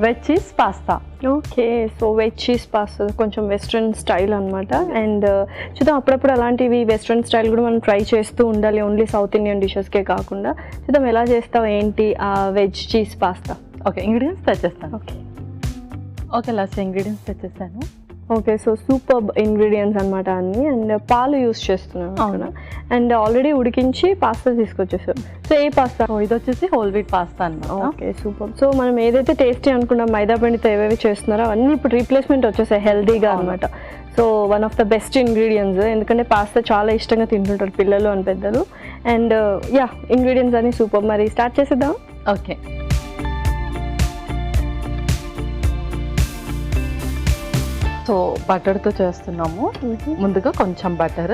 Veg cheese pasta. Okay, so veg cheese pasta కొంచెం western style అనమాట. And చూద్దాం, అప్పుడప్పుడు అలాంటివి వెస్ట్రన్ స్టైల్ కూడా మనం ట్రై చేస్తూ ఉండాలి, ఓన్లీ సౌత్ ఇండియన్ డిషెస్కే కాకుండా. చూద్దాం ఎలా చేస్తావు ఏంటి ఆ veg cheese pasta. Okay, ingredients తెచ్చేస్తాను. ఓకే లాస్ట్ ఇంగ్రీడియంట్స్ తెచ్చేసాను. ఓకే, సో సూపర్ ఇంగ్రీడియంట్స్ అనమాట అన్నీ. అండ్ పాలు యూస్ చేస్తున్నాను అక్కడ. అండ్ ఆల్రెడీ ఉడికించి పాస్తా తీసుకొచ్చేసారు. సో ఏ పాస్తా? ఇది వచ్చేసి హోల్ వీట్ పాస్తా అనమాట. Okay, super. సో మనం ఏదైతే టేస్టీ అనుకున్నాం మైదా పిండితో ఏవేవి చేస్తున్నారో అవన్నీ ఇప్పుడు రీప్లేస్మెంట్ వచ్చేసాయి హెల్దీగా అనమాట. So one of the best ingredients, ఎందుకంటే పాస్తా చాలా ఇష్టంగా తింటుంటారు పిల్లలు అండ్ పెద్దలు. అండ్ యా, ఇంగ్రీడియంట్స్ అన్నీ సూపర్. మరి స్టార్ట్ చేసేద్దాం. ఓకే, సో బటర్తో చేస్తున్నాము. ముందుగా కొంచెం బటర్,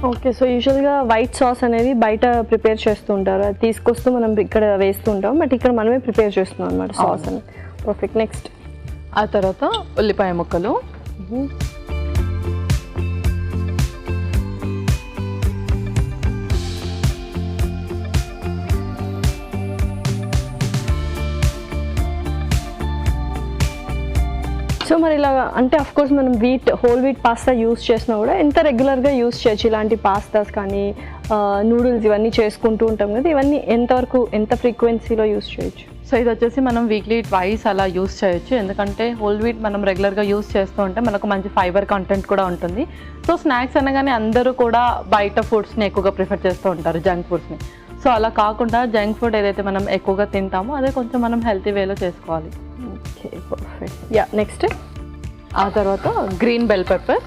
ఓకే. సో యూజువల్గా వైట్ సాస్ అనేది బయట ప్రిపేర్ చేస్తూ ఉంటారు, అది తీసుకొస్తూ మనం ఇక్కడ వేస్తూ ఉంటాం. బట్ ఇక్కడ మనమే ప్రిపేర్ చేస్తున్నాం అనమాట సాస్ అని. పర్ఫెక్ట్. నెక్స్ట్ ఆ తర్వాత ఉల్లిపాయ ముక్కలు, సో మరి ఇలా అంటే అఫ్ కోర్స్ మనం హోల్ వీట్ పాస్తా యూస్ చేసినా కూడా ఎంత రెగ్యులర్గా యూస్ చేయొచ్చు ఇలాంటి పాస్తాస్ కానీ నూడిల్స్ ఇవన్నీ చేసుకుంటూ ఉంటాం కదా, ఇవన్నీ ఎంతవరకు ఎంత ఫ్రీక్వెన్సీలో యూస్ చేయొచ్చు? సో ఇది వచ్చేసి మనం వీక్లీ ట్వైస్ అలా యూస్ చేయొచ్చు. ఎందుకంటే హోల్ వీట్ మనం రెగ్యులర్గా యూస్ చేస్తూ ఉంటే మనకు మంచి ఫైబర్ కంటెంట్ కూడా ఉంటుంది. సో స్నాక్స్ అనగానే అందరూ కూడా బయట ఫుడ్స్ని ఎక్కువగా ప్రిఫర్ చేస్తూ ఉంటారు, జంక్ ఫుడ్స్ని. సో అలా కాకుండా జంక్ ఫుడ్ ఏదైతే మనం ఎక్కువగా తింటామో అదే కొంచెం మనం హెల్తీ వేలో చేసుకోవాలి. Okay, perfect. యా, నెక్స్ట్ ఆ తర్వాత గ్రీన్ బెల్ పెప్పర్,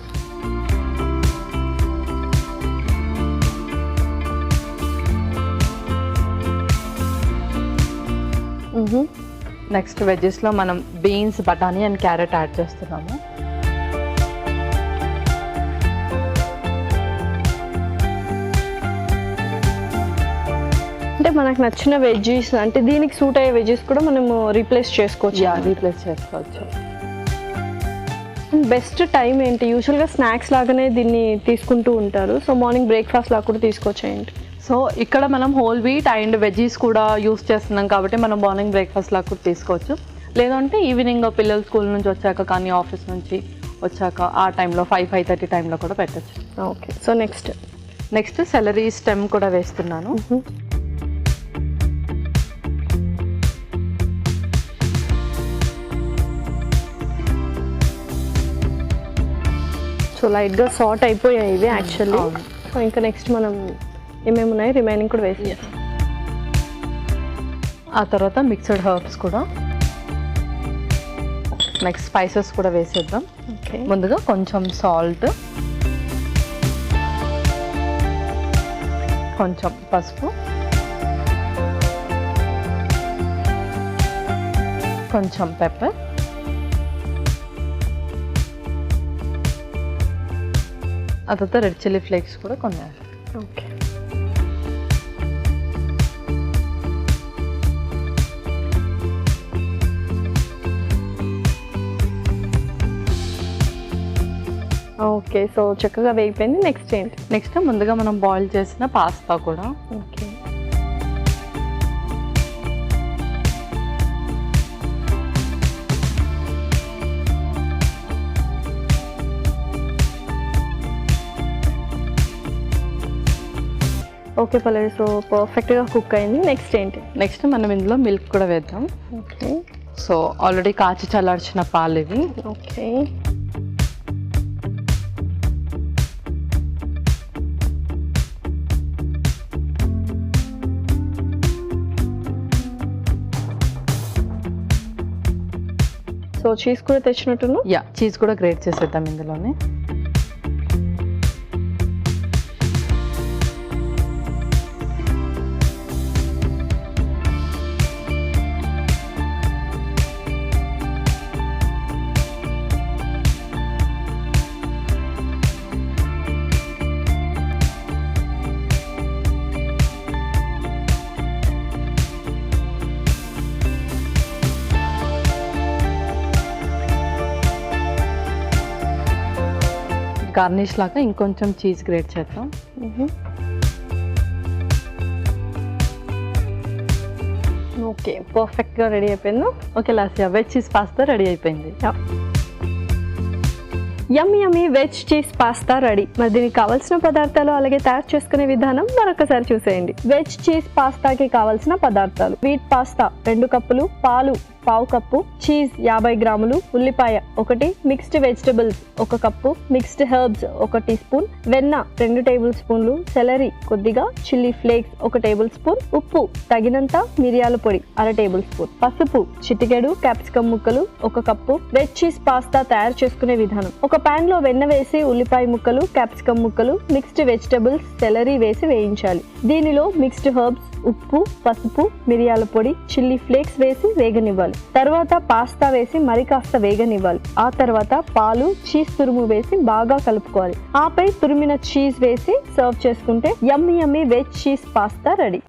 నెక్స్ట్ వెజెస్లో మనం బీన్స్, బఠానీ అండ్ క్యారెట్ యాడ్ చేస్తున్నాము. అంటే మనకు నచ్చిన వెజ్జీస్ అంటే దీనికి సూట్ అయ్యే వెజ్జెస్ కూడా మనము రీప్లేస్ చేసుకోవచ్చు. రీప్లేస్ చేసుకోవచ్చు. బెస్ట్ టైం ఏంటి? యూజువల్గా స్నాక్స్ లాగానే దీన్ని తీసుకుంటూ ఉంటారు, సో మార్నింగ్ బ్రేక్ఫాస్ట్ లాగా కూడా తీసుకోవచ్చు ఏంటి? సో ఇక్కడ మనం హోల్ వీట్ అండ్ వెజ్జీస్ కూడా యూస్ చేస్తున్నాం కాబట్టి మనం మార్నింగ్ బ్రేక్ఫాస్ట్ లాగా కూడా తీసుకోవచ్చు. లేదంటే ఈవినింగ్ పిల్లలు స్కూల్ నుంచి వచ్చాక కానీ ఆఫీస్ నుంచి వచ్చాక ఆ టైంలో 5-5:30 టైంలో కూడా పెట్టచ్చు. Okay, so next salary stem కూడా వేస్తున్నాను. సో లైట్గా సాట్ అయిపోయాయి ఇవి యాక్చువల్లీ. సో ఇంకా నెక్స్ట్ మనం ఏమేమి ఉన్నాయి రిమైనింగ్ కూడా వేసి, ఆ తర్వాత మిక్స్డ్ హర్బ్స్ కూడా, నెక్స్ట్ స్పైసెస్ కూడా వేసేద్దాం. ఓకే, ముందుగా కొంచెం సాల్ట్, కొంచెం పసుపు, కొంచెం పెప్పర్, ఆ తర్వాత రెడ్ చిల్లీ ఫ్లేక్స్ కూడా కొన్ని. Okay, okay. సో చక్కగా వేగిపోయింది. నెక్స్ట్ ఏంటి? నెక్స్ట్ ముందుగా మనం బాయిల్ చేసిన పాస్తా కూడా. ఓకే, ఓకే పల్లవి, సో పర్ఫెక్ట్గా కుక్ అయింది. నెక్స్ట్ ఏంటి? నెక్స్ట్ మనం ఇందులో మిల్క్ కూడా వేద్దాం. ఓకే, సో ఆల్రెడీ కాచి చల్లార్చిన పాలు ఇవి. ఓకే, సో చీజ్ కూడా తెచ్చినట్టును. చీజ్ కూడా గ్రేట్ చేసేద్దాం ఇందులోనే. గార్నిష్ లాగా ఇంకొంచెం చీజ్ గ్రేట్ చేద్దాం. ఓకే, పర్ఫెక్ట్గా రెడీ అయిపోయిందా? Okay Lasya, veg cheese pasta ready అయిపోయింది. యమ్మీ యమ్మీ వెజ్ చీజ్ పాస్తా రెడీ. మరి దీనికి కావాల్సిన పదార్థాలు అలాగే తయారు చేసుకునే విధానం మరొకసారి చూసేయండి. వెజ్ చీజ్ పాస్తాకి కావాల్సిన పదార్థాలు: వీట్ పాస్తా 2 కప్పులు, పాలు 1/2 కప్పు, చీజ్ 50 గ్రాములు, ఉల్లిపాయ 1, mixed vegetables 1 cup, mixed herbs 1 teaspoon, వెన్న 2 టేబుల్ స్పూన్లు, సెలరీ కొద్దిగా, చిల్లీ ఫ్లేక్స్ 1 టేబుల్ స్పూన్, ఉప్పు తగినంత, మిరియాల పొడి 1/2 టేబుల్ స్పూన్, పసుపు చిటికెడు, క్యాప్సికమ్ ముక్కలు 1 కప్పు. వెజ్ చీజ్ పాస్తా తయారు చేసుకునే విధానం: ఒక పాన్ లో వెన్న వేసి ఉల్లిపాయ ముక్కలు, క్యాప్సికమ్ ముక్కలు, మిక్స్డ్ వెజిటబుల్స్, సెలరీ వేసి వేయించాలి. దీనిలో మిక్స్డ్ హెర్బ్స్, ఉప్పు, పసుపు, మిరియాల పొడి, చిల్లీ ఫ్లేక్స్ వేసి వేగనివ్వాలి. తర్వాత పాస్తా వేసి మరి కాస్త వేగనివ్వాలి. ఆ తర్వాత పాలు, చీజ్ తురుము వేసి బాగా కలుపుకోవాలి. ఆపై తురిమిన చీజ్ వేసి సర్వ్ చేసుకుంటే యమ్మీ యమ్మీ వెజ్ చీజ్ పాస్తా రెడీ.